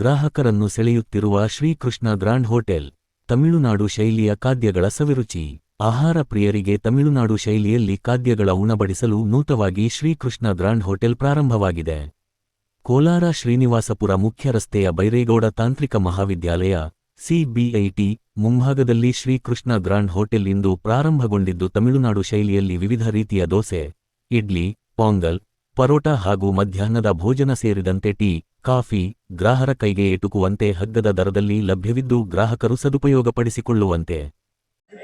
ಗ್ರಾಹಕರನ್ನು ಸೆಳೆಯುತ್ತಿರುವ Shrikrishna grand hotel. Tamil Nadu ಶೈಲಿಯ ಖಾದ್ಯಗಳ ಸವಿರುಚಿ. ಆಹಾರ ಪ್ರಿಯರಿಗೆ ತಮಿಳುನಾಡು ಶೈಲಿಯಲ್ಲಿ ಖಾದ್ಯಗಳ ಉಣಬಡಿಸಲು ನೂತನವಾಗಿ ಶ್ರೀಕೃಷ್ಣ ಗ್ರಾಂಡ್ ಹೋಟೆಲ್ ಪ್ರಾರಂಭವಾಗಿದೆ. ಕೋಲಾರ ಶ್ರೀನಿವಾಸಪುರ ಮುಖ್ಯ ರಸ್ತೆಯ ಬೈರೇಗೌಡ ತಾಂತ್ರಿಕ ಮಹಾವಿದ್ಯಾಲಯ ಸಿಬಿಐಟಿ ಮುಂಭಾಗದಲ್ಲಿ ಶ್ರೀಕೃಷ್ಣ ಗ್ರಾಂಡ್ ಹೋಟೆಲ್ ಇಂದು ಪ್ರಾರಂಭಗೊಂಡಿದ್ದು ತಮಿಳುನಾಡು ಶೈಲಿಯಲ್ಲಿ ವಿವಿಧ ರೀತಿಯ ದೋಸೆ, ಇಡ್ಲಿ, ಪೊಂಗಲ್, ಪರೋಟ ಹಾಗೂ ಮಧ್ಯಾಹ್ನದ ಭೋಜನ ಸೇರಿದಂತೆ ಟೀ, ಕಾಫಿ ಗ್ರಾಹಕರ ಕೈಗೆ ಎಟುಕುವಂತೆ ಹಗ್ಗದ ದರದಲ್ಲಿ ಲಭ್ಯವಿದ್ದು ಗ್ರಾಹಕರು ಸದುಪಯೋಗಪಡಿಸಿಕೊಳ್ಳುವಂತೆ.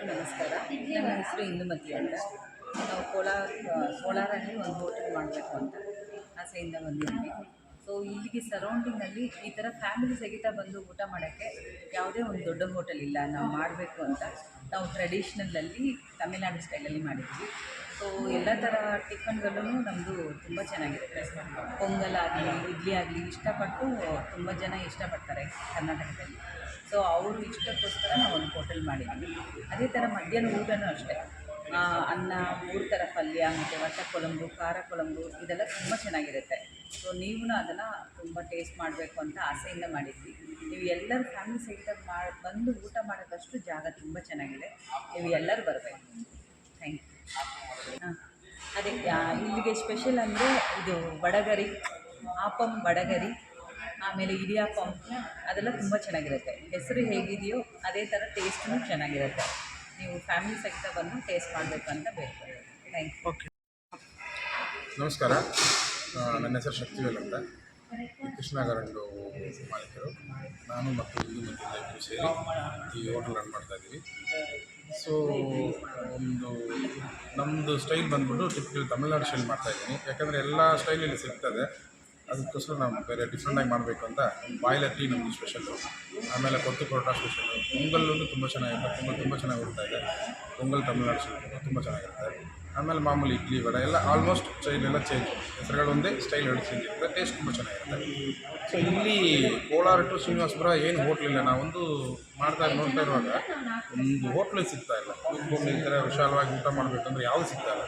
ನಮಸ್ಕಾರ, ನನ್ನ ಹೆಸರು ಇಂದುಮತಿ ಅಂತ. ನಾವು ಕೋಲಾರಲ್ಲಿ ಒಂದು ಹೋಟೆಲ್ ಮಾಡಬೇಕು ಅಂತ ಆಸೆಯಿಂದ ಬಂದಿದ್ವಿ. ಸೊ ಇಲ್ಲಿಗೆ ಸರೌಂಡಿಂಗಲ್ಲಿ ಈ ಥರ ಫ್ಯಾಮಿಲಿ ಸಹಿತ ಬಂದು ಊಟ ಮಾಡೋಕ್ಕೆ ಯಾವುದೇ ಒಂದು ದೊಡ್ಡ ಹೋಟೆಲ್ ಇಲ್ಲ. ನಾವು ಮಾಡಬೇಕು ಅಂತ ನಾವು ಟ್ರೆಡಿಷ್ನಲಲ್ಲಿ ತಮಿಳ್ನಾಡು ಸ್ಟೈಲಲ್ಲಿ ಮಾಡಿದ್ವಿ. ಸೊ ಎಲ್ಲ ಥರ ಟಿಫನ್ಗಳೂ ನಮ್ಮದು ತುಂಬ ಚೆನ್ನಾಗಿರುತ್ತೆ. ಪೊಂಗಲ್ ಆಗಲಿ, ಇಡ್ಲಿ ಆಗಲಿ ಇಷ್ಟಪಟ್ಟು ತುಂಬ ಜನ ಇಷ್ಟಪಡ್ತಾರೆ ಕರ್ನಾಟಕದಲ್ಲಿ. ಸೊ ಅವರು ಇಷ್ಟಕ್ಕೋಸ್ಕರ ನಾವು ಒಂದು ಹೋಟೆಲ್ ಮಾಡಿದ್ವಿ. ಅದೇ ಥರ ಮಧ್ಯಾಹ್ನ ಊಟನೂ ಅಷ್ಟೇ, ಅನ್ನ, 3 ಥರ ಪಲ್ಯ ಮತ್ತು ವಟ್ಟ ಕೊಳಂಬು, ಖಾರ ಕೊಳಂಬು ಇದೆಲ್ಲ ತುಂಬ ಚೆನ್ನಾಗಿರುತ್ತೆ. ಸೊ ನೀವು ಅದನ್ನು ತುಂಬ ಟೇಸ್ಟ್ ಮಾಡಬೇಕು ಅಂತ ಆಸೆಯಿಂದ ಮಾಡಿದ್ವಿ. ನೀವು ಎಲ್ಲರೂ ಫ್ಯಾಮಿಲಿ ಸಹಿತ ಬಂದು ಊಟ ಮಾಡೋದಷ್ಟು ಜಾಗ ತುಂಬ ಚೆನ್ನಾಗಿದೆ. ನೀವು ಎಲ್ಲರೂ ಬರಬೇಕು. Thank you. ಅದೇ ಇಲ್ಲಿಗೆ ಸ್ಪೆಷಲ್ ಅಂದರೆ ಇದು ವಡಗರಿ, ಆಪಂ ವಡಗರಿ, ಆಮೇಲೆ ಇಡಿಯಾಪಂ ಅದೆಲ್ಲ ತುಂಬ ಚೆನ್ನಾಗಿರುತ್ತೆ. ಹೆಸರು ಹೇಗಿದೆಯೋ ಅದೇ ಥರ ಟೇಸ್ಟೂ ಚೆನ್ನಾಗಿರುತ್ತೆ. ನೀವು ಫ್ಯಾಮಿಲಿ ಸಹಿತ ಬಂದು ಟೇಸ್ಟ್ ಮಾಡಬೇಕು ಅಂತ ಬೇಕು. Thank you. ಓಕೆ, ನಮಸ್ಕಾರ. ನನ್ನ ಹೆಸರು ಶಕ್ತಿವೇಲ್ ಅಂತ. ಕೃಷ್ಣ ಗ್ರಾಂಡ್ ಮಾಲೀಕರು. ನಾನು ಮತ್ತು ಇಂದು ಸೇರಿ ಈ ಹೋಟೆಲ್ ರನ್ ಮಾಡ್ತಾಯಿದ್ದೀವಿ. ಸೊ ನಮ್ಮದು ಸ್ಟೈಲ್ ಬಂದ್ಬಿಟ್ಟು ಟಿಪಿಕಲ್ ತಮಿಳ್ನಾಡು ಸ್ಟೈಲ್ ಮಾಡ್ತಾಯಿದ್ದೀನಿ. ಯಾಕಂದರೆ ಎಲ್ಲ ಸ್ಟೈಲಲ್ಲಿ ಸಿಗ್ತದೆ, ಅದಕ್ಕೋಸ್ಕರ ನಾವು ಬೇರೆ ಡಿಫ್ರೆಂಟಾಗಿ ಮಾಡಬೇಕು ಅಂತ. ಬಾಯ್ಲರ್ ಟೀ ನಮ್ಮದು ಸ್ಪೆಷಲ್ಲು, ಆಮೇಲೆ ಕೊತ್ತು ಪರೋಟ ಸ್ಪೆಷಲ್ಲು. ಪೊಂಗಲ್ ತುಂಬ ಚೆನ್ನಾಗಿರುತ್ತೆ. ಪೊಂಗಲ್ ತುಂಬ ಚೆನ್ನಾಗಿ ಬರ್ತಾಯಿದೆ. ಪೊಂಗಲ್ ತಮಿಳ್ನಾಡು ಸ್ಟೈಲ್ ತುಂಬ ಚೆನ್ನಾಗಿರುತ್ತೆ. ಆಮೇಲೆ ಮಾಮೂಲಿ ಇಡ್ಲಿ, ವಡೆ ಎಲ್ಲ ಆಲ್ಮೋಸ್ಟ್ ಸ್ಟೈಲೆಲ್ಲ ಚೇಂಜ್, ಹೆಸರುಗಳು ಒಂದೇ, ಸ್ಟೈಲ್ ಎರಡು ಚೇಂಜ್ ಇರುತ್ತೆ. ಟೇಸ್ಟ್ ತುಂಬ ಚೆನ್ನಾಗಿರುತ್ತೆ. ಸೊ ಇಲ್ಲಿ ಕೋಲಾರ ಟು ಶ್ರೀನಿವಾಸಪುರ ಏನು ಹೋಟ್ಲಿಲ್ಲ. ನಾವೊಂದು ನೋಡ್ತಾ ಇರುವಾಗ ಒಂದು ಹೋಟ್ಲು ಸಿಗ್ತಾಯಿಲ್ಲ. ಕೂತ್ಕೊಂಡು ಈ ಥರ ವಿಶಾಲವಾಗಿ ಊಟ ಮಾಡಬೇಕಂದ್ರೆ ಯಾವುದು ಸಿಗ್ತಾಯಿಲ್ಲ.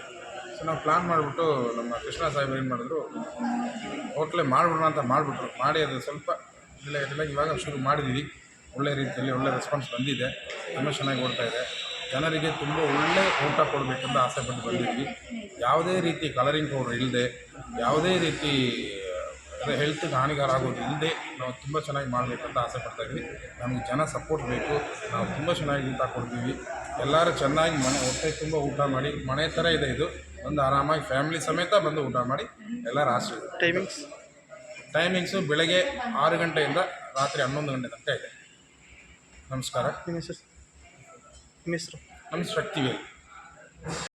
ಸೊ ನಾವು ಪ್ಲ್ಯಾನ್ ಮಾಡಿಬಿಟ್ಟು ನಮ್ಮ ಕೃಷ್ಣ ಸಾಹೇಬ್ರು ಏನು ಮಾಡಿದ್ರು, ಹೋಟ್ಲೇ ಮಾಡಿಬಿಡೋಣ ಅಂತ ಮಾಡಿ ಅದು ಸ್ವಲ್ಪ ಇಲ್ಲ ಇವಾಗ ಶುರು ಮಾಡಿದ್ದೀವಿ. ಒಳ್ಳೆ ರೀತಿಯಲ್ಲಿ ಒಳ್ಳೆ ರೆಸ್ಪಾನ್ಸ್ ಬಂದಿದೆ. ತುಂಬ ಚೆನ್ನಾಗಿ ಓಡ್ತಾಯಿದೆ. ಜನರಿಗೆ ತುಂಬ ಒಳ್ಳೆ ಊಟ ಕೊಡಬೇಕಂತ ಆಸೆ ಪಟ್ಟು ಬಂದಿದ್ವಿ. ಯಾವುದೇ ರೀತಿ ಕಲರಿಂಗ್ ಪೌಡರ್ ಇಲ್ಲದೆ, ಯಾವುದೇ ರೀತಿ ಹೆಲ್ತ್ಗೆ ಹಾನಿಕಾರ ಆಗೋದು ಇಲ್ಲದೆ ನಾವು ತುಂಬ ಚೆನ್ನಾಗಿ ಮಾಡಬೇಕಂತ ಆಸೆ ಪಡ್ತಾಯಿದ್ವಿ. ನಮಗೆ ಜನ ಸಪೋರ್ಟ್ ಬೇಕು. ನಾವು ತುಂಬ ಚೆನ್ನಾಗಿ ಊಟ ಕೊಡ್ತೀವಿ. ಎಲ್ಲರೂ ಚೆನ್ನಾಗಿ ಹೊಟ್ಟೆ ತುಂಬ ಊಟ ಮಾಡಿ, ಮನೆ ಥರ ಇದೆ ಇದು. ಒಂದು ಆರಾಮಾಗಿ ಫ್ಯಾಮಿಲಿ ಸಮೇತ ಬಂದು ಊಟ ಮಾಡಿ ಎಲ್ಲರೂ ಆಸೆ. ಟೈಮಿಂಗ್ಸು ಬೆಳಗ್ಗೆ 6 ಗಂಟೆಯಿಂದ ರಾತ್ರಿ 11 ಗಂಟೆ ತನಕ ಇದೆ. ನಮಸ್ಕಾರ. ನಮ್ಮ ಹೆಸರು ಶಕ್ತಿವೇಲ್.